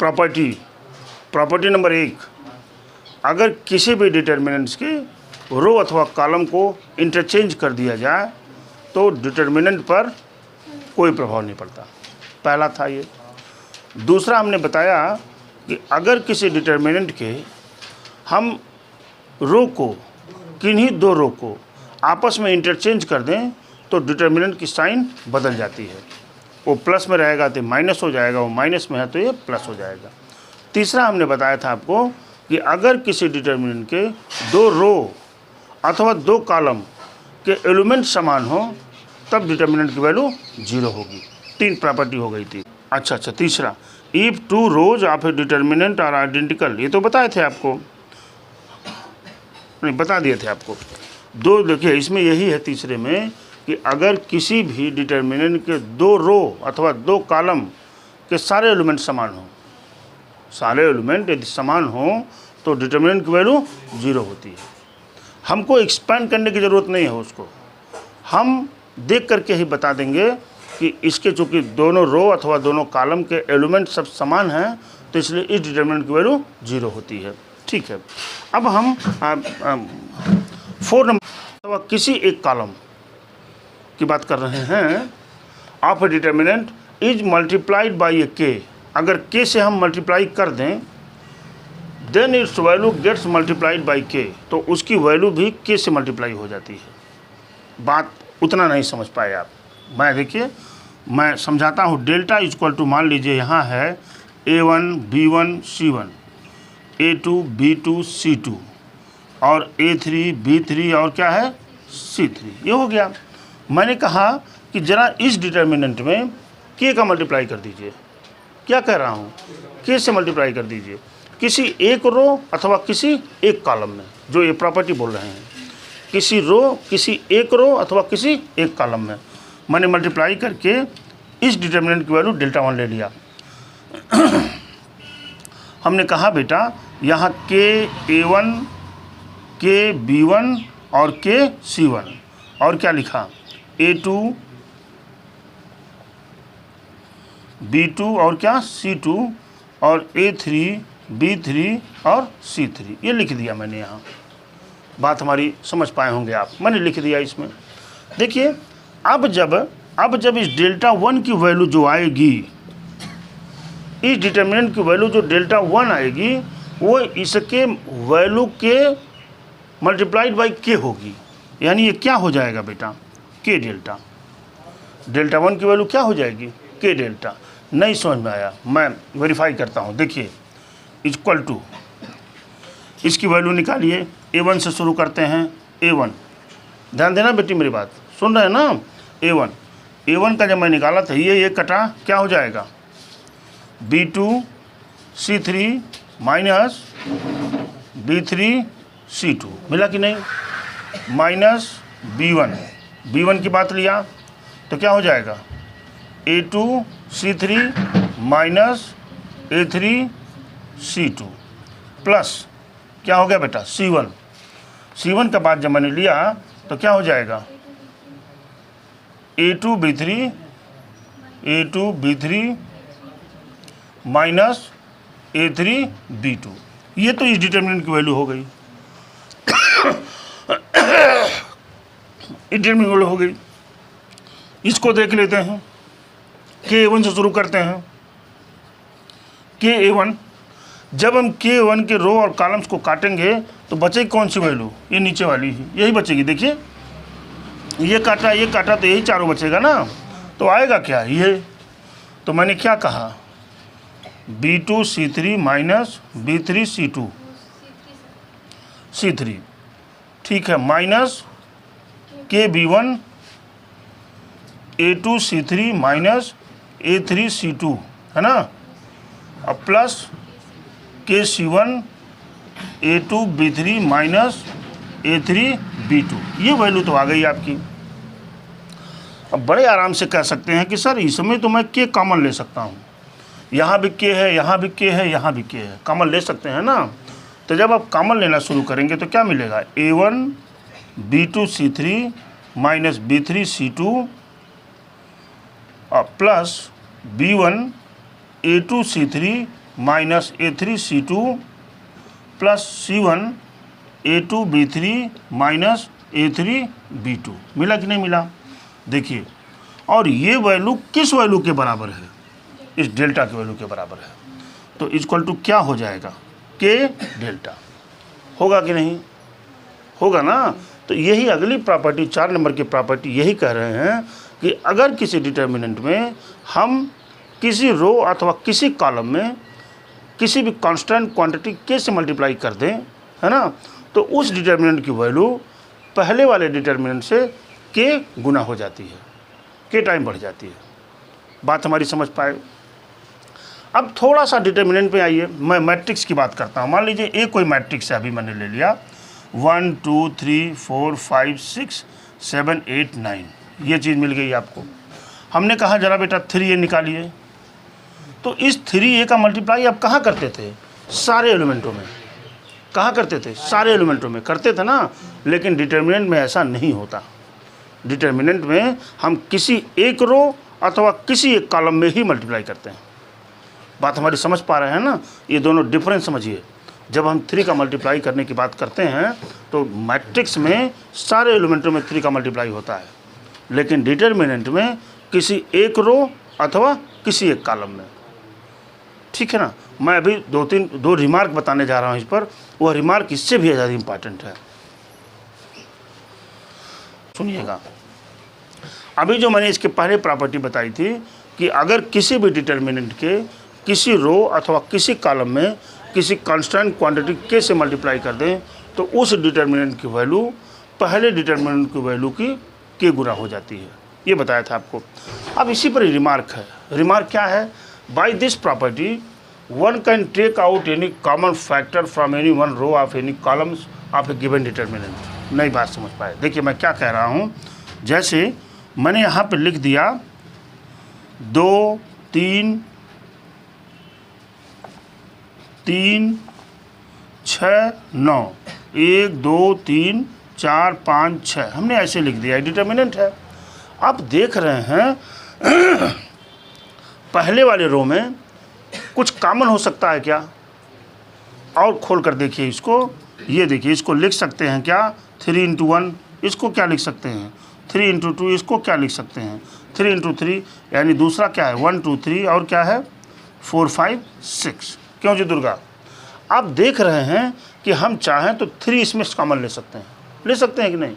Property number 1, अगर किसी भी डिटर्मिनेंट्स के रो अथवा कॉलम को इंटरचेंज कर दिया जाए तो डिटर्मिनेंट पर कोई प्रभाव नहीं पड़ता। पहला था ये। दूसरा हमने बताया कि अगर किसी डिटर्मिनेंट के हम रो को, किन्हीं दो रो को आपस में इंटरचेंज कर दें तो डिटर्मिनेंट की साइन बदल जाती है। वो प्लस में रहेगा तो माइनस हो जाएगा, वो माइनस में है तो ये प्लस हो जाएगा। तीसरा हमने बताया था आपको कि अगर किसी डिटर्मिनेंट के दो रो अथवा दो कॉलम के एलिमेंट समान हो तब डिटर्मिनेंट की वैल्यू 0 होगी। 3 प्रॉपर्टी हो गई थी। अच्छा, तीसरा, if 2 rows of a determinant are identical, ये तो बताए थे आपको, नहीं बता दिए थे आपको। दो देखिए इसमें यही है तीसरे में कि अगर किसी भी डिटर्मिनेंट के दो रो अथवा दो कॉलम के सारे एलिमेंट समान हो, सारे एलिमेंट यदि समान हो तो डिटर्मिनेंट की वैल्यू 0 होती है। हमको एक्सपेंड करने की ज़रूरत नहीं है, उसको हम देख करके ही बता देंगे कि इसके चूँकि दोनों रो अथवा दोनों कॉलम के एलिमेंट सब समान हैं तो इसलिए इस डिटर्मिनेंट की वैल्यू 0 होती है। ठीक है, अब हम 4 नंबर अथवा किसी एक कॉलम की बात कर रहे हैं। Of a determinant is multiplied by a K, अगर के से हम मल्टीप्लाई कर दें then its value gets multiplied by K, तो उसकी वैल्यू भी के से मल्टीप्लाई हो जाती है। बात उतना नहीं समझ पाए आप। मैं देखिए मैं समझाता हूँ। डेल्टा इक्वल टू, मान लीजिए यहाँ है A1 B1 C1, A2 B2 C2 और A3 B3 और क्या है C3, ये हो गया। मैंने कहा कि ज़रा इस डिटर्मिनेंट में के का मल्टीप्लाई कर दीजिए। क्या कह रहा हूँ, के से मल्टीप्लाई कर दीजिए किसी एक रो अथवा किसी एक कॉलम में, जो ये प्रॉपर्टी बोल रहे हैं, किसी एक रो अथवा किसी एक कॉलम में मैंने मल्टीप्लाई करके इस डिटर्मिनेंट की वैल्यू डेल्टा 1 ले लिया। हमने कहा बेटा यहाँ के A1, के B1 और के C1 और क्या लिखा A2 B2 और क्या C2 और A3 B3 और C3, ये लिख दिया मैंने यहाँ। बात हमारी समझ पाए होंगे आप, मैंने लिख दिया इसमें। देखिए अब जब इस डेल्टा 1 की वैल्यू जो आएगी, इस डिटर्मिनेंट की वैल्यू जो डेल्टा 1 आएगी वो इसके वैल्यू के मल्टीप्लाइड बाई के होगी। यानी ये क्या हो जाएगा बेटा, के डेल्टा। डेल्टा 1 की वैल्यू क्या हो जाएगी, के डेल्टा। नहीं समझ में आया, मैं वेरीफाई करता हूँ। देखिए इक्वल टू, इसकी वैल्यू निकालिए। A1 से शुरू करते हैं। A1, ध्यान देना बेटी मेरी बात, सुन रहे हैं ना। A1 का जब मैं निकाला था ये कटा, क्या हो जाएगा B2 C3 minus B3 C2, मिला कि नहीं, माइनस B1 की बात लिया तो क्या हो जाएगा A2 C3 minus A3 C2 plus क्या हो गया बेटा C1 का बाद जब मैंने लिया तो क्या हो जाएगा A2 B3 minus A3 B2, ये तो इस डिटर्मिनेंट की वैल्यू हो गई। इस डिटर्मिनेंट वैल्यू हो गई। इसको देख लेते हैं। के A1 से शुरू करते हैं। के A1, जब हम K1 के रो और कॉलम्स को काटेंगे तो बचेगी कौन सी वैल्यू, ये नीचे वाली ही, यही बचेगी। देखिए ये काटा तो यही चारों बचेगा ना, तो आएगा क्या ये। तो मैंने क्या कहा B2 C3 minus B3 C3, ठीक है, माइनस के B1 A2 C3 minus A3 C2, है ना, अब प्लस के C1 A2 B3 minus A3 B2, ये वैल्यू तो आ गई आपकी। अब बड़े आराम से कह सकते हैं कि सर इसमें तो मैं के कॉमन ले सकता हूँ, यहाँ भी के है, यहाँ भी के है, यहाँ भी के है, कॉमन ले सकते हैं ना। तो जब आप कॉमन लेना शुरू करेंगे तो क्या मिलेगा A1 B2 C3 minus B3 C2 और plus B1 A2 C3 minus A3C2 plus C1 A2B3 minus A3B2। मिला कि नहीं मिला? देखिए, और ये वैल्यू किस वैल्यू के बराबर है? इस डेल्टा के वैल्यू के बराबर है। तो इक्वल टू क्या हो जाएगा? के डेल्टा। होगा कि नहीं? होगा ना। तो यही अगली प्रॉपर्टी, 4 नंबर की प्रॉपर्टी यही कह रहे हैं कि अगर किसी डिटर्मिनेंट में हम किसी रो अथवा किसी कॉलम में किसी भी कांस्टेंट क्वांटिटी के से मल्टीप्लाई कर दें, है ना, तो उस डिटर्मिनेंट की वैल्यू पहले वाले डिटर्मिनेंट से के गुना हो जाती है, के टाइम बढ़ जाती है। बात हमारी समझ पाए? अब थोड़ा सा डिटर्मिनेंट पे आइए। मैं मैट्रिक्स की बात करता हूँ। मान लीजिए एक कोई मैट्रिक्स है, अभी मैंने ले लिया 1 2 3 4 5 6 7 8 9, ये चीज़ मिल गई आपको। हमने कहा जरा बेटा 3A निकालिए। तो इस 3A का मल्टीप्लाई आप कहाँ करते थे? सारे एलिमेंटों में। कहाँ करते थे? सारे एलिमेंटों में करते थे ना। लेकिन डिटर्मिनेंट में ऐसा नहीं होता। डिटर्मिनेंट में हम किसी एक रो अथवा किसी एक कॉलम में ही मल्टीप्लाई करते हैं। बात हमारी समझ पा रहे हैं ना? ये दोनों डिफरेंस समझिए। जब हम 3 का मल्टीप्लाई करने की बात करते हैं तो मैट्रिक्स में सारे एलिमेंटों में 3 का मल्टीप्लाई होता है, लेकिन डिटर्मिनेंट में किसी एक रो अथवा किसी एक कॉलम में। ठीक है ना? मैं अभी दो रिमार्क बताने जा रहा हूँ इस पर। वह रिमार्क इससे भी ज़्यादा इम्पॉर्टेंट है, सुनिएगा। अभी जो मैंने इसके पहले प्रॉपर्टी बताई थी कि अगर किसी भी डिटर्मिनेंट के किसी रो अथवा किसी कॉलम में किसी कांस्टेंट क्वांटिटी के से मल्टीप्लाई कर दें तो उस डिटर्मिनेंट की वैल्यू पहले डिटर्मिनेंट की वैल्यू की के गुना हो जाती है। ये बताया था आपको। अब इसी पर रिमार्क है। रिमार्क क्या है? By this property one can take out any common factor from any one row of any columns of a given determinant. नई बात समझ पाए? देखिए मैं क्या कह रहा हूँ। जैसे मैंने यहाँ पे लिख दिया 2 3 3 6 9, 1 2 3 4 5 6, हमने ऐसे लिख दिया, डिटर्मिनेंट है। आप देख रहे हैं पहले वाले रो में कुछ कॉमन हो सकता है क्या? और खोल कर देखिए इसको। ये देखिए, इसको लिख सकते हैं क्या? 3 × 1, इसको क्या लिख सकते हैं? 3 × 2, इसको क्या लिख सकते हैं? 3 × 3, यानी दूसरा क्या है? 1 2 3, और क्या है? 4 5 6। क्यों जी दुर्गा? आप देख रहे हैं कि हम चाहें तो 3 इसमें कॉमन ले सकते हैं कि नहीं?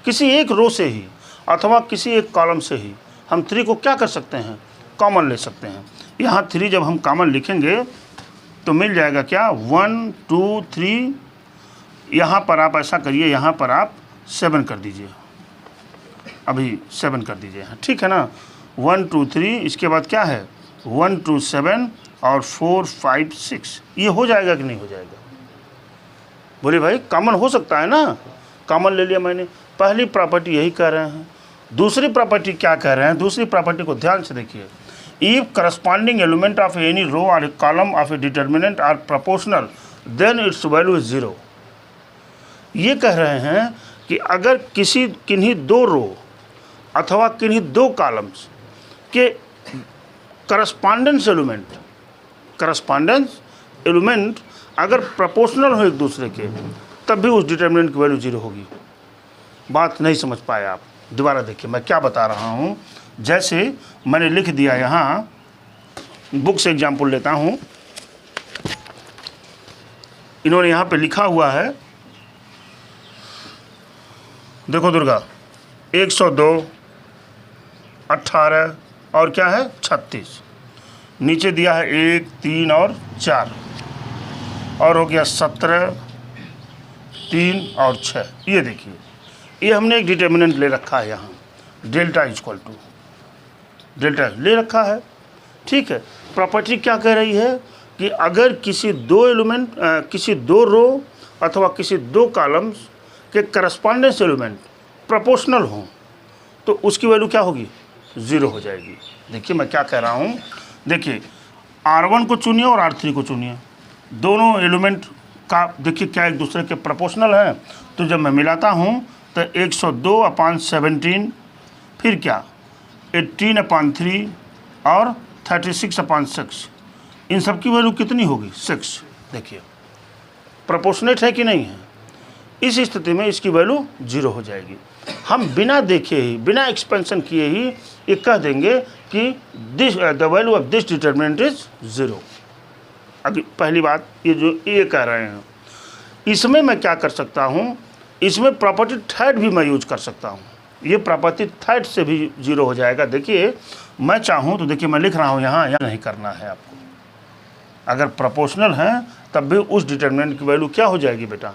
किसी एक रो से ही अथवा किसी एक कॉलम से ही हम 3 को क्या कर सकते हैं? कॉमन ले सकते हैं। यहाँ 3 जब हम कॉमन लिखेंगे तो मिल जाएगा क्या? 1 2 3। यहाँ पर आप ऐसा करिए, यहाँ पर आप 7 कर दीजिए, अभी 7 कर दीजिए, ठीक है ना? 1 2 3, इसके बाद क्या है? 1 2 7 और 4 5 6। ये हो जाएगा कि नहीं हो जाएगा? बोले भाई कॉमन हो सकता है ना। कॉमन ले लिया मैंने। पहली प्रॉपर्टी यही कह रहे हैं। दूसरी प्रॉपर्टी क्या कह रहे हैं? दूसरी प्रॉपर्टी को ध्यान से देखिए। If corresponding element of any row और a column of a determinant are proportional then its value is 0। ये कह रहे हैं कि अगर किन्हीं 2 रो अथवा किन्हीं 2 कॉलम्स के करस्पॉन्डेंस एलिमेंट अगर प्रोपोर्शनल हो एक दूसरे के, तब भी उस डिटर्मिनेंट की वैल्यू 0 होगी। बात नहीं समझ पाए आप? दोबारा देखिए मैं क्या बता रहा हूँ। जैसे मैंने लिख दिया, यहाँ बुक से एग्जाम्पल लेता हूँ। इन्होंने यहाँ पे लिखा हुआ है, देखो दुर्गा, 102 18 और क्या है? 36। नीचे दिया है 1 3 और 4, और हो गया 17 3 और 6। ये देखिए, ये हमने एक डिटर्मिनेंट ले रखा है। यहाँ डेल्टा इक्वल टू डेल्टा ले रखा है, ठीक है। प्रॉपर्टी क्या कह रही है कि अगर किसी 2 एलिमेंट किसी 2 रो अथवा किसी 2 कॉलम्स के करस्पॉन्डेंस एलिमेंट प्रोपोर्शनल हों तो उसकी वैल्यू क्या होगी? 0 हो जाएगी। देखिए मैं क्या कह रहा हूँ। देखिए R1 को चुनिए और R3 को चुनिए। दोनों एलिमेंट का देखिए क्या एक दूसरे के प्रोपोर्शनल हैं। तो जब मैं मिलाता हूँ तो 102/17, फिर क्या 18/3 और 36/6, इन सब की वैल्यू कितनी होगी 6। देखिए प्रोपोर्शनेट है कि नहीं है, इस स्थिति में इसकी वैल्यू 0 हो जाएगी। हम बिना देखे ही, बिना एक्सपेंशन किए ही ये कह देंगे कि the value of this determinant is 0। अभी पहली बात ये जो ये कह रहे हैं, इसमें मैं क्या कर सकता हूँ, इसमें प्रॉपर्टी थर्ड भी मैं यूज कर सकता हूँ। ये प्रॉपर्टी थर्ड से भी 0 हो जाएगा। देखिए मैं चाहूँ तो देखिए मैं लिख रहा हूँ यहाँ नहीं करना है आपको। अगर प्रोपोर्शनल है तब भी उस डिटरमिनेंट की वैल्यू क्या हो जाएगी बेटा,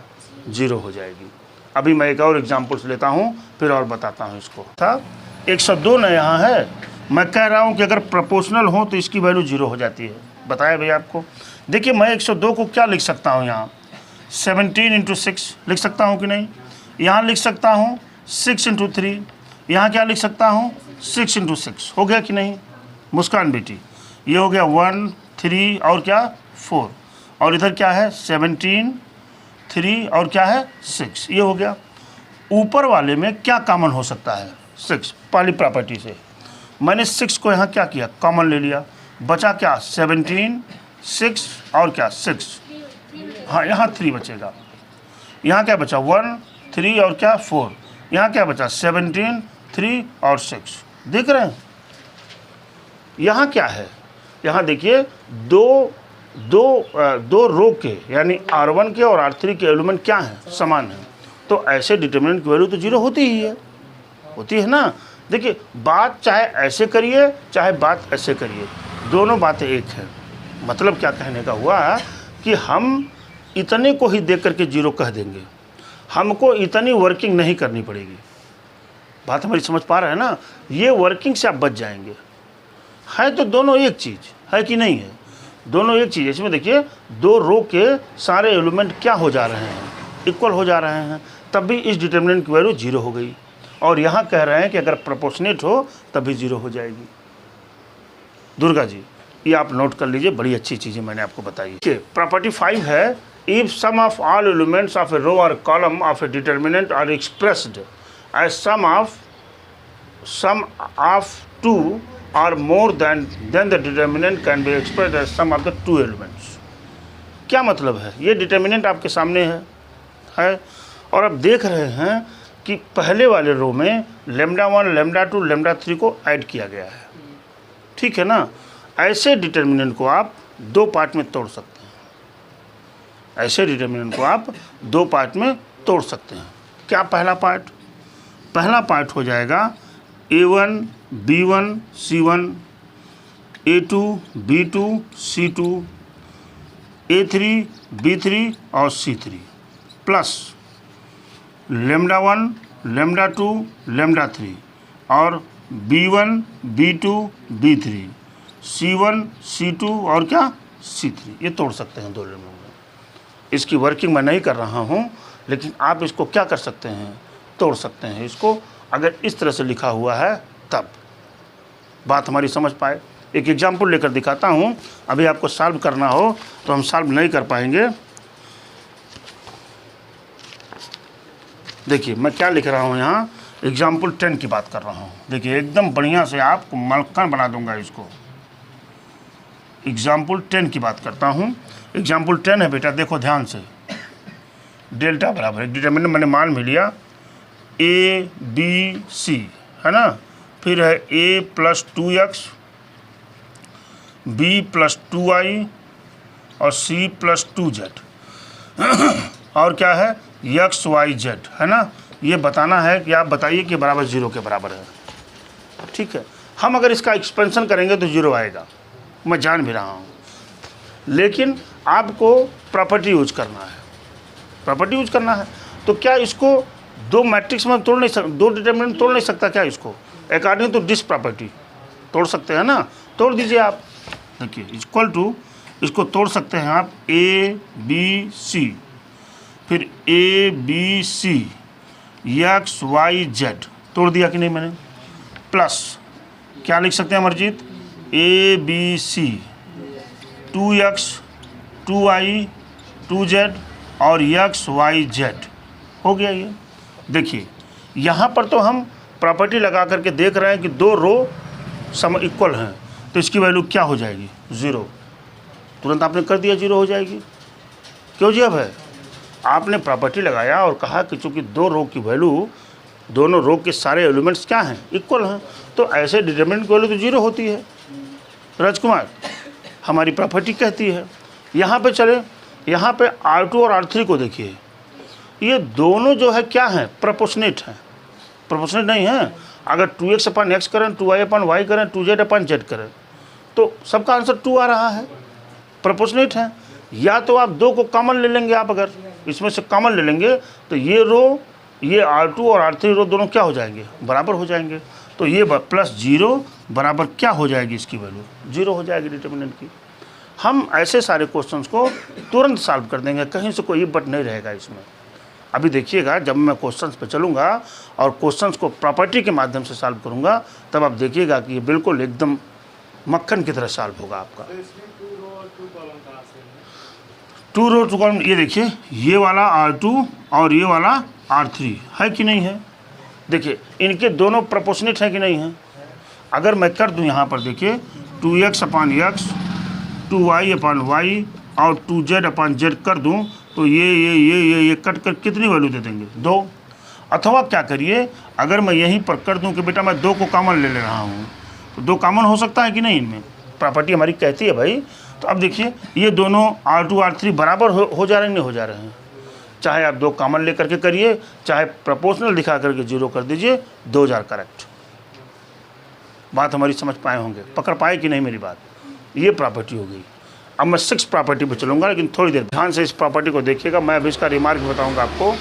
0 हो जाएगी। अभी मैं एक और एग्जाम्पल्स लेता हूँ फिर और बताता हूँ इसको। था 102 न यहाँ है, मैं कह रहा हूँ कि अगर प्रोपोर्शनल हो तो इसकी वैल्यू 0 हो जाती है। बताया भैया आपको। देखिए मैं 102 को क्या लिख सकता हूँ, यहाँ 17 × 6 लिख सकता हूँ कि नहीं, यहाँ लिख सकता हूँ 6 × 3, यहाँ क्या लिख सकता हूँ 6 × 6। हो गया कि नहीं मुस्कान बेटी, ये हो गया 1 3 और क्या 4, और इधर क्या है 17 3 और क्या है 6, ये हो गया। ऊपर वाले में क्या कॉमन हो सकता है 6, पहली प्रॉपर्टी से मैंने 6 को यहाँ क्या किया कॉमन ले लिया, बचा क्या 17 6 और क्या 6, हाँ यहाँ 3 बचेगा, यहाँ क्या बचा 1 3 और क्या 4, यहाँ क्या बचा 17 3 और 6। देख रहे हैं यहाँ क्या है, यहाँ देखिए दो रो के यानी R1 के और R3 के एलिमेंट क्या हैं, समान हैं। तो ऐसे डिटरमिनेंट की वैल्यू तो 0 होती है ना। देखिए बात चाहे ऐसे करिए चाहे बात ऐसे करिए, दोनों बातें एक हैं। मतलब क्या कहने का हुआ कि हम इतने को ही देख करके 0 कह देंगे, हमको इतनी वर्किंग नहीं करनी पड़ेगी। बात हमारी समझ पा रहे हैं ना, ये वर्किंग से आप बच जाएंगे। है तो दोनों एक चीज़ है कि नहीं है, दोनों एक चीज़। इसमें देखिए दो रो के सारे एलिमेंट क्या हो जा रहे हैं, इक्वल हो जा रहे हैं, तब भी इस डिटरमिनेंट की वैल्यू 0 हो गई। और यहाँ कह रहे हैं कि अगर प्रोपोर्शनेट हो तब भी 0 हो जाएगी। दुर्गा जी ये आप नोट कर लीजिए, बड़ी अच्छी चीज़ें मैंने आपको बताई। प्रॉपर्टी 5 है, if sum of all elements of a row और column of a determinant are expressed as sum of 2 or more than the determinant can be expressed as sum of the two elements। क्या मतलब है, ये determinant आपके सामने है और आप देख रहे हैं कि पहले वाले रो में λ1 λ2 λ3 को ऐड किया गया है, ठीक है ना। ऐसे डिटर्मिनेंट को आप 2 पार्ट में तोड़ सकते हैं, ऐसे डिटर्मिनेंट को आप 2 पार्ट में तोड़ सकते हैं। क्या पहला पार्ट हो जाएगा A1 B1 C1, A2 B2 C2, A3 B3 और C3 प्लस λ1 λ2 λ3 और B1 B2 B3 C1 C2 और क्या C3, ये तोड़ सकते हैं 2 एलिमेंट में। इसकी वर्किंग मैं नहीं कर रहा हूँ, लेकिन आप इसको क्या कर सकते हैं, तोड़ सकते हैं इसको। अगर इस तरह से लिखा हुआ है तब बात हमारी समझ पाए। एक एग्जाम्पल लेकर दिखाता हूँ, अभी आपको सॉल्व करना हो तो हम सॉल्व नहीं कर पाएंगे। देखिए मैं क्या लिख रहा हूँ यहाँ, एग्जाम्पल 10 की बात कर रहा हूँ। देखिए एकदम बढ़िया से आपको मलकान बना दूंगा इसको। एग्जाम्पल 10 की बात करता हूँ। एग्जाम्पल 10 है बेटा, देखो ध्यान से। डेल्टा बराबर एक डिटरमिनेंट मैंने मान भी लिया A B C है ना, फिर है A + 2x B + 2y और C + 2z और क्या है x y z है ना। ये बताना है कि आप बताइए कि बराबर 0 के बराबर है, ठीक है। हम अगर इसका एक्सपेंशन करेंगे तो 0 आएगा, मैं जान भी रहा हूँ, लेकिन आपको प्रॉपर्टी यूज करना है। तो क्या इसको 2 मैट्रिक्स में तोड़ नहीं सकता, 2 डिटरमिनेंट तोड़ नहीं सकता क्या इसको? अकॉर्डिंग टू दिस प्रॉपर्टी तोड़ सकते हैं ना, तोड़ दीजिए आप। देखिए इक्वल टू इसको तोड़ सकते हैं आप A B C, फिर A B C x y z, तोड़ दिया कि नहीं मैंने। प्लस क्या लिख सकते हैं Amarjeet, A B C 2x 2y 2z और x y z हो गया ये। देखिए यहाँ पर तो हम प्रॉपर्टी लगा करके देख रहे हैं कि 2 रो सम इक्वल हैं, तो इसकी वैल्यू क्या हो जाएगी 0। तुरंत आपने कर दिया, 0 हो जाएगी। क्यों जी? अब है आपने प्रॉपर्टी लगाया और कहा कि चूंकि दो रो की वैल्यू, दोनों रो के सारे एलिमेंट्स क्या हैं, इक्वल हैं, तो ऐसे डिटरमिनेंट की वैल्यू तो 0 होती है। राजकुमार, हमारी प्रॉपर्टी कहती है। यहाँ पे चले, यहाँ पे R2 और R3 को देखिए, ये दोनों जो है क्या हैं, प्रोपोर्शनेट हैं। प्रोपोर्शनेट नहीं है। अगर 2x/x करें, 2y/y करें, 2z/z करें, तो सबका आंसर 2 आ रहा है, प्रोपोर्शनेट है। या तो आप 2 को कॉमन ले लेंगे, आप अगर इसमें से कॉमन ले लेंगे तो ये रो, ये R2 और R3 रो दोनों क्या हो जाएंगे, बराबर हो जाएंगे। तो ये +0 बराबर क्या हो जाएगी, इसकी वैल्यू 0 हो जाएगी डिटर्मिनेंट की। हम ऐसे सारे क्वेश्चंस को तुरंत सॉल्व कर देंगे, कहीं से कोई बट नहीं रहेगा इसमें। अभी देखिएगा, जब मैं क्वेश्चंस पे चलूँगा और क्वेश्चंस को प्रॉपर्टी के माध्यम से सॉल्व करूँगा, तब आप देखिएगा कि ये बिल्कुल एकदम मक्खन की तरह सॉल्व होगा आपका। 2 रो 2 कॉलम, ये देखिए, ये वाला R2 और ये वाला R3 है कि नहीं है। देखिए इनके दोनों प्रोपोर्शनेट है कि नहीं है। अगर मैं कर दूं यहाँ पर देखिए 2x/x, 2y/y और 2z/z कर दूं, तो ये कट कर कितनी वैल्यू दे देंगे, 2। अथवा क्या करिए, अगर मैं यहीं पर कर दूं कि बेटा मैं 2 को कॉमन ले रहा हूँ, तो 2 कॉमन हो सकता है कि नहीं, इनमें प्रॉपर्टी हमारी कहती है भाई। तो अब देखिए ये दोनों R2 R3 बराबर हो जा रहे हैं, नहीं हो जा रहे हैं। चाहे आप 2 कॉमन लेकर के करिए, चाहे प्रोपोर्शनल दिखा करके 0 कर दीजिए, 2000 करेक्ट। बात हमारी समझ पाए होंगे, पकड़ पाए कि नहीं मेरी बात। ये प्रॉपर्टी हो गई। अब मैं 6 प्रॉपर्टी पे चलूँगा, लेकिन थोड़ी देर ध्यान से इस प्रॉपर्टी को देखिएगा। मैं अभी इसका रिमार्क बताऊँगा आपको।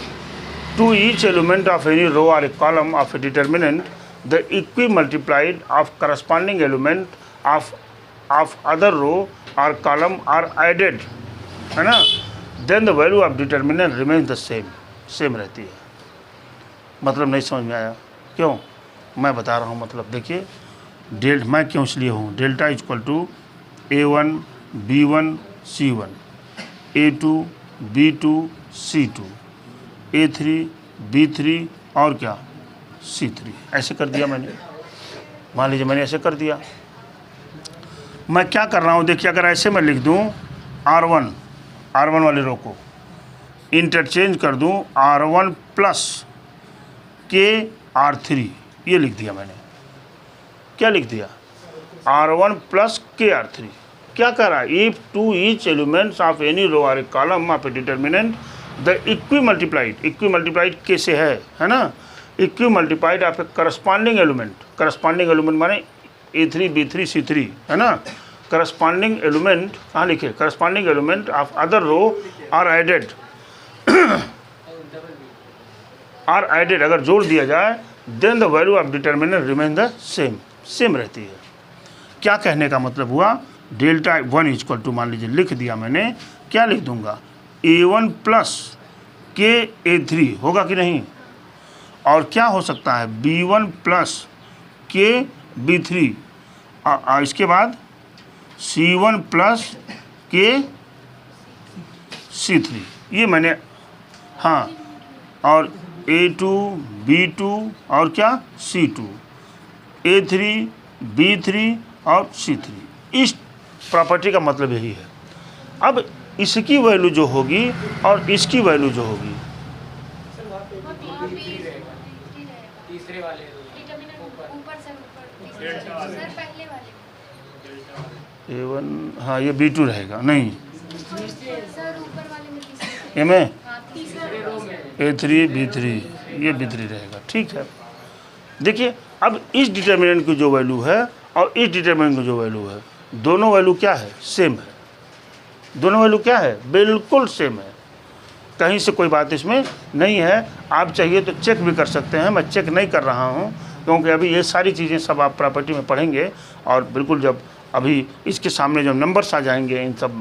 To each element of any row और a column of a determinant the equi multiplied of corresponding element of other row और कॉलम आर एडेड, है ना, then the value of determinant remains the same रहती है। मतलब नहीं समझ में आया? क्यों? मैं बता रहा हूँ मतलब। देखिए मैं क्यों इसलिए हूँ, delta equal to A1 B1 C1, A2 B2 C2, A3 B3 और क्या C3, ऐसे कर दिया मैंने। मान लीजिए मैंने ऐसे कर दिया। मैं क्या कर रहा हूँ देखिए, अगर ऐसे मैं लिख दूँ R1 वाले रो को इंटरचेंज कर दूँ R1 प्लस के R3, ये लिख दिया मैंने। क्या लिख दिया? R1 प्लस के R3। क्या कर रहा है? If to each elements of any row और a column of a determinant the equi multiplied K से है ना, equi multiplied of a corresponding element माने A3 B3 C3, है ना। करस्पॉन्डिंग एलिमेंट कहाँ लिखे? Corresponding element of other row are added अगर जोड़ दिया जाए, then the value of determinant remain the same रहती है। क्या कहने का मतलब हुआ? डेल्टा 1 इक्वल टू, मान लीजिए लिख दिया मैंने, क्या लिख दूंगा? A1 प्लस के A3 होगा कि नहीं, और क्या हो सकता है? B1 प्लस के B3, इसके बाद C1 प्लस के C3, ये मैंने, हाँ, और A2 B2 और क्या C2, A3 B3 और C3। इस प्रॉपर्टी का मतलब यही है। अब इसकी वैल्यू जो होगी और इसकी वैल्यू जो होगी, तीसरे वाले A1, हाँ ये B2 रहेगा, नहीं ये में A3 B3, ये B3 रहेगा, ठीक है। देखिए अब इस डिटर्मिनेंट की जो वैल्यू है और इस डिटर्मिनेंट की जो वैल्यू है, दोनों वैल्यू क्या है? सेम है। दोनों वैल्यू क्या है? बिल्कुल सेम है। कहीं से कोई बात इसमें नहीं है। आप चाहिए तो चेक भी कर सकते हैं, मैं चेक नहीं कर रहा हूं, क्योंकि अभी ये सारी चीज़ें सब आप प्रॉपर्टी में पढ़ेंगे, और बिल्कुल जब अभी इसके सामने जब नंबर्स आ जाएंगे इन सब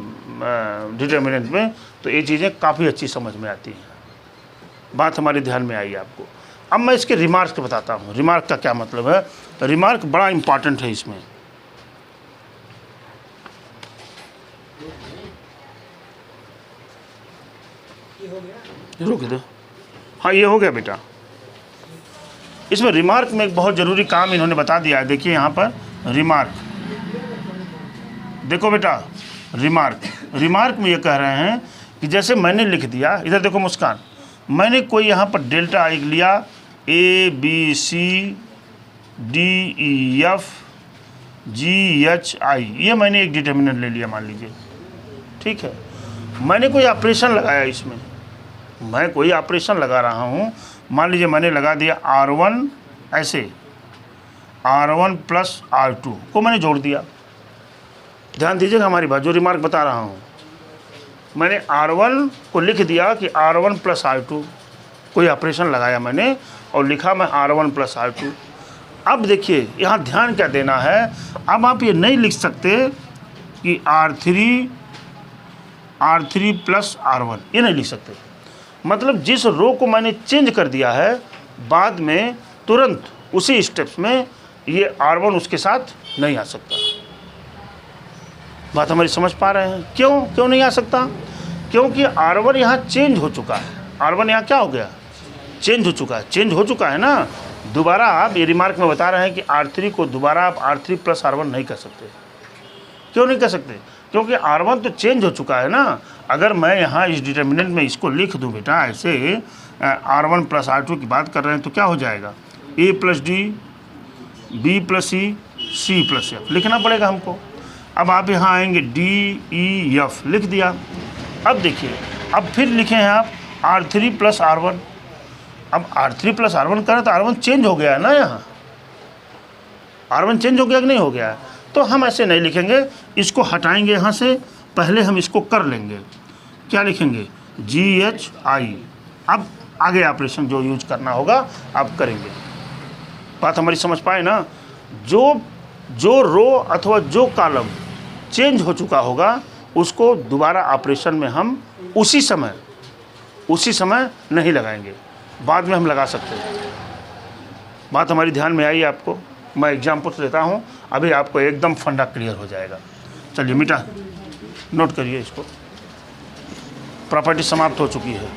डिटर्मिनेंट में, तो ये चीज़ें काफ़ी अच्छी समझ में आती हैं। बात हमारे ध्यान में आई आपको। अब मैं इसके रिमार्क बताता हूँ। रिमार्क का क्या मतलब है? रिमार्क बड़ा इम्पॉर्टेंट है इसमें। रोक दो, हाँ ये हो गया बेटा। इसमें रिमार्क में एक बहुत ज़रूरी काम इन्होंने बता दिया है। देखिए यहाँ पर रिमार्क, देखो बेटा, रिमार्क में ये कह रहे हैं कि जैसे मैंने लिख दिया, इधर देखो मुस्कान, मैंने कोई यहाँ पर डेल्टा आई लिया, A B C D E F G H I, ये मैंने एक डिटर्मिनेंट ले लिया मान लीजिए, ठीक है। मैंने कोई ऑपरेशन लगाया, इसमें मैं कोई ऑपरेशन लगा रहा हूँ, मान लीजिए मैंने लगा दिया R1, ऐसे R1 प्लस R2 को मैंने जोड़ दिया। ध्यान दीजिएगा हमारी बात, जो रिमार्क बता रहा हूँ, मैंने R1 को लिख दिया कि R1 प्लस R2, कोई ऑपरेशन लगाया मैंने और लिखा मैं R1 प्लस R2। अब देखिए यहाँ ध्यान क्या देना है, अब आप ये नहीं लिख सकते कि R3 प्लस R1, ये नहीं लिख सकते। मतलब जिस रो को मैंने चेंज कर दिया है, बाद में तुरंत उसी स्टेप्स में ये R1 उसके साथ नहीं आ सकता। बात हमारी समझ पा रहे हैं? क्यों नहीं आ सकता? क्योंकि R1 यहाँ चेंज हो चुका है। R1 यहाँ क्या हो गया? चेंज हो चुका है ना। दोबारा आप ये रिमार्क में बता रहे हैं कि R3 को दोबारा आप R3 प्लस R1 नहीं कर सकते। क्यों नहीं कर सकते? क्योंकि R1 तो चेंज हो चुका है ना। अगर मैं यहाँ इस डिटर्मिनेंट में इसको लिख दूँ बेटा, ऐसे R1 प्लस R2 की बात कर रहे हैं, तो क्या हो जाएगा? A plus D, B plus C, C plus F लिखना पड़ेगा हमको। अब आप यहाँ आएंगे D E F लिख दिया। अब देखिए, अब फिर लिखे हैं आप R3 प्लस R1। अब R3 प्लस R1 करें तो R1 चेंज हो गया है ना, यहाँ R1 चेंज हो गया कि नहीं हो गया है? तो हम ऐसे नहीं लिखेंगे, इसको हटाएंगे यहाँ से। पहले हम इसको कर लेंगे, क्या लिखेंगे? GHI। अब आगे ऑपरेशन जो यूज करना होगा आप करेंगे। बात हमारी समझ पाए ना? जो रो अथवा जो कॉलम चेंज हो चुका होगा, उसको दोबारा ऑपरेशन में हम उसी समय नहीं लगाएंगे, बाद में हम लगा सकते हैं। बात हमारी ध्यान में आई आपको? मैं एग्जाम्पल देता हूँ, अभी आपको एकदम फंडा क्लियर हो जाएगा। चलिए मिटा, नोट करिए इसको। प्रॉपर्टी समाप्त हो चुकी है।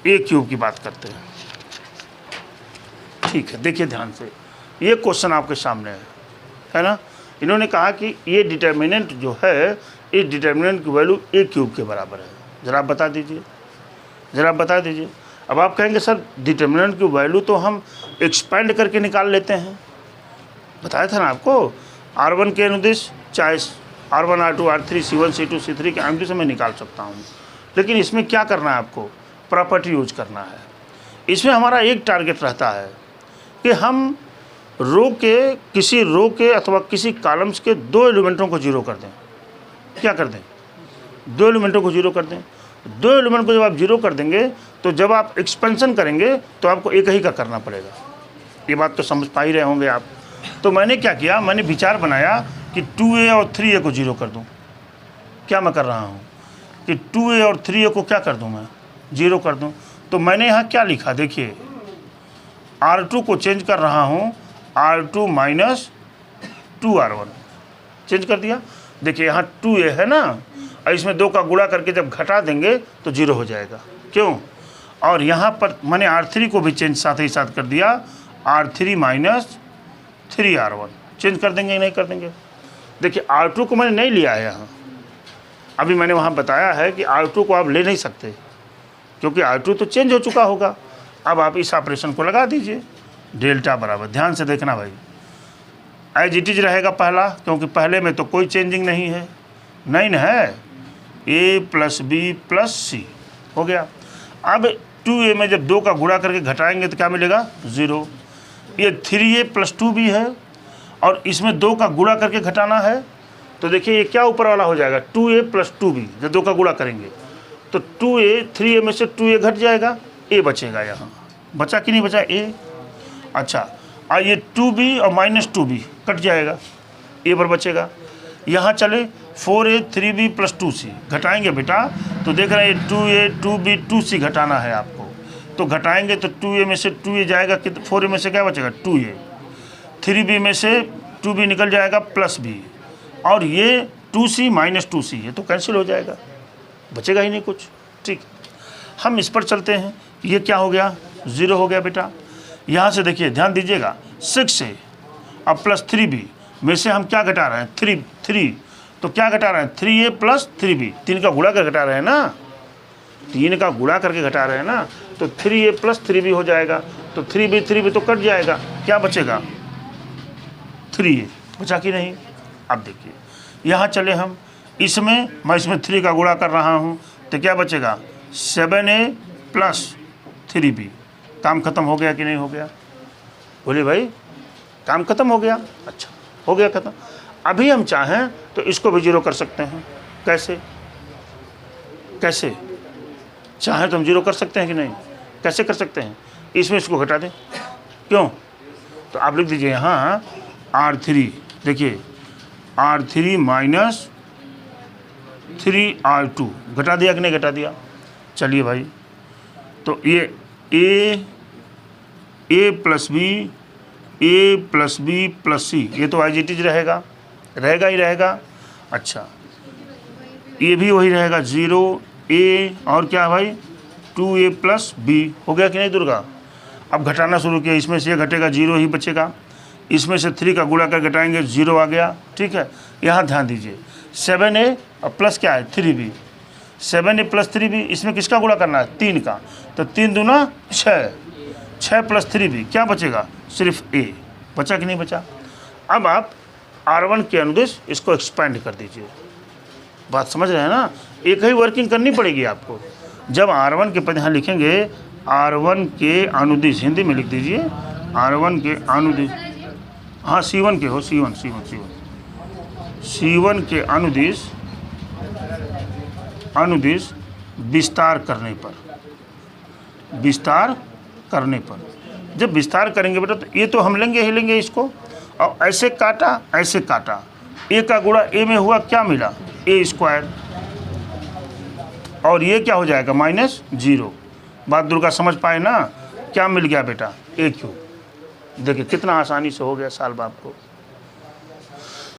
ए क्यूब की बात करते हैं, ठीक है। देखिए ध्यान से, ये क्वेश्चन आपके सामने है ना। इन्होंने कहा कि ये डिटर्मिनेंट जो है, इस डिटर्मिनेंट की वैल्यू ए क्यूब के बराबर है। ज़रा आप बता दीजिए। अब आप कहेंगे सर डिटर्मिनेंट की वैल्यू तो हम एक्सपेंड करके निकाल लेते हैं। बताया था ना आपको, R1 के अनुदिश चाहे R1 R2 R3 C1 C2 C3 के अनुदिश मैं निकाल सकता हूँ। लेकिन इसमें क्या करना है आपको? प्रॉपर्टी यूज करना है। इसमें हमारा एक टारगेट रहता है कि हम किसी रो के अथवा किसी कॉलम्स के 2 एलिमेंटों को जीरो कर दें। क्या कर दें? 2 एलिमेंटों को जीरो कर दें। 2 एलिमेंट को जब आप जीरो कर देंगे, तो जब आप एक्सपेंशन करेंगे तो आपको एक ही का करना पड़ेगा। ये बात तो समझ पा ही रहे होंगे आप। तो मैंने क्या किया, मैंने विचार बनाया कि 2A और 3A को जीरो कर दूं। क्या मैं कर रहा हूं कि 2A और 3A को क्या कर दूं, मैं जीरो कर दूं। तो मैंने यहाँ क्या लिखा, देखिए R2 को चेंज कर रहा हूँ, R2 माइनस 2R1 चेंज कर दिया। देखिए यहाँ 2A है ना, और इसमें 2 का गुणा करके जब घटा देंगे तो जीरो हो जाएगा। क्यों? और यहाँ पर मैंने R3 को भी चेंज साथ ही साथ कर दिया, R3 माइनस 3R1 चेंज कर देंगे, नहीं कर देंगे। देखिए R2 को मैंने नहीं लिया है यहाँ, अभी मैंने वहाँ बताया है कि R2 को आप ले नहीं सकते, क्योंकि R2 तो चेंज हो चुका होगा। अब आप इस ऑपरेशन को लगा दीजिए, डेल्टा बराबर, ध्यान से देखना भाई, एज इट इज रहेगा पहला, क्योंकि पहले में तो कोई चेंजिंग नहीं है, नहीं है। A plus B plus C हो गया। अब 2A में जब 2 का गुणा करके घटाएंगे तो क्या मिलेगा? 0। ये 3A प्लस 2B है, और इसमें 2 का गुणा करके घटाना है, तो देखिए ये क्या ऊपर वाला हो जाएगा? 2A plus 2B। जब 2 का गुणा करेंगे तो 2A, 3A में से 2A घट जाएगा, A बचेगा। यहाँ बचा कि नहीं बचा? A। अच्छा, और ये 2B और माइनस 2B कट जाएगा, A पर बचेगा। यहाँ चले 4A 3B प्लस 2C घटाएंगे बेटा, तो देख रहे हैं 2A 2B 2C घटाना है आपको, तो घटाएंगे तो 2A में से 2A जाएगा, 4A में से क्या बचेगा? 2A। 3B में से 2B निकल जाएगा प्लस B, और ये 2C माइनस 2C, ये तो कैंसिल हो जाएगा, बचेगा ही नहीं कुछ। ठीक, हम इस पर चलते हैं। ये क्या हो गया? 0 हो गया बेटा। यहाँ से देखिए, ध्यान दीजिएगा, 6A अब प्लस 3B, में से हम क्या घटा रहे हैं, 3 तो क्या घटा रहे हैं, 3a प्लस 3b, 3 का गुणा कर घटा रहे हैं ना, 3 का गुणा करके घटा रहे हैं ना, तो 3a प्लस 3b हो जाएगा, तो 3b तो कट जाएगा, क्या बचेगा, 3a बचा कि नहीं। अब देखिए यहाँ चले हम, इसमें मैं इसमें 3 का गुणा कर रहा हूँ, तो क्या बचेगा, 7a प्लस 3b। काम खत्म हो गया कि नहीं हो गया, बोले भाई काम खत्म हो गया, अच्छा हो गया खत्म। अभी हम चाहें तो इसको भी 0 कर सकते हैं, कैसे कैसे चाहें तो हम 0 कर सकते हैं कि नहीं, कैसे कर सकते हैं, इसमें इसको घटा दें, क्यों, तो आप लिख दीजिए यहाँ R3, देखिए R3 माइनस 3R2, घटा दिया कि नहीं घटा दिया। चलिए भाई, तो ये a प्लस बी प्लस सी, ये तो एज इट इज रहेगा ही रहेगा। अच्छा ये भी वही रहेगा, 0a और क्या भाई 2a प्लस बी, हो गया कि नहीं दुर्गा। अब घटाना शुरू किया, इसमें से ये घटेगा 0 ही बचेगा, इसमें से 3 का गुणा कर घटाएंगे 0 आ गया, ठीक है। यहाँ ध्यान दीजिए 7a और प्लस क्या है 3b, 7a प्लस 3b, इसमें किसका गुणा करना है 3 का, तो 3 दूना 6 प्लस 3b, क्या बचेगा सिर्फ a, बचा कि नहीं बचा। अब आप R1 के अनुदिश इसको एक्सपेंड कर दीजिए, बात समझ रहे हैं ना, एक ही वर्किंग करनी पड़ेगी आपको। जब R1 के पद यहाँ लिखेंगे, R1 के अनुदिश हिंदी में लिख दीजिए, R1 के अनुदिश, हाँ C1 के हो, C1 के अनुदिश विस्तार करने पर, जब विस्तार करेंगे बेटा तो ये तो हम लेंगे ही लेंगे इसको, और ऐसे काटा, a का गुणा a में हुआ, क्या मिला a², और ये क्या हो जाएगा -0। बात दुर्गा समझ पाए ना, क्या मिल गया बेटा a3। देखिए कितना आसानी से हो गया सॉल्व आपको।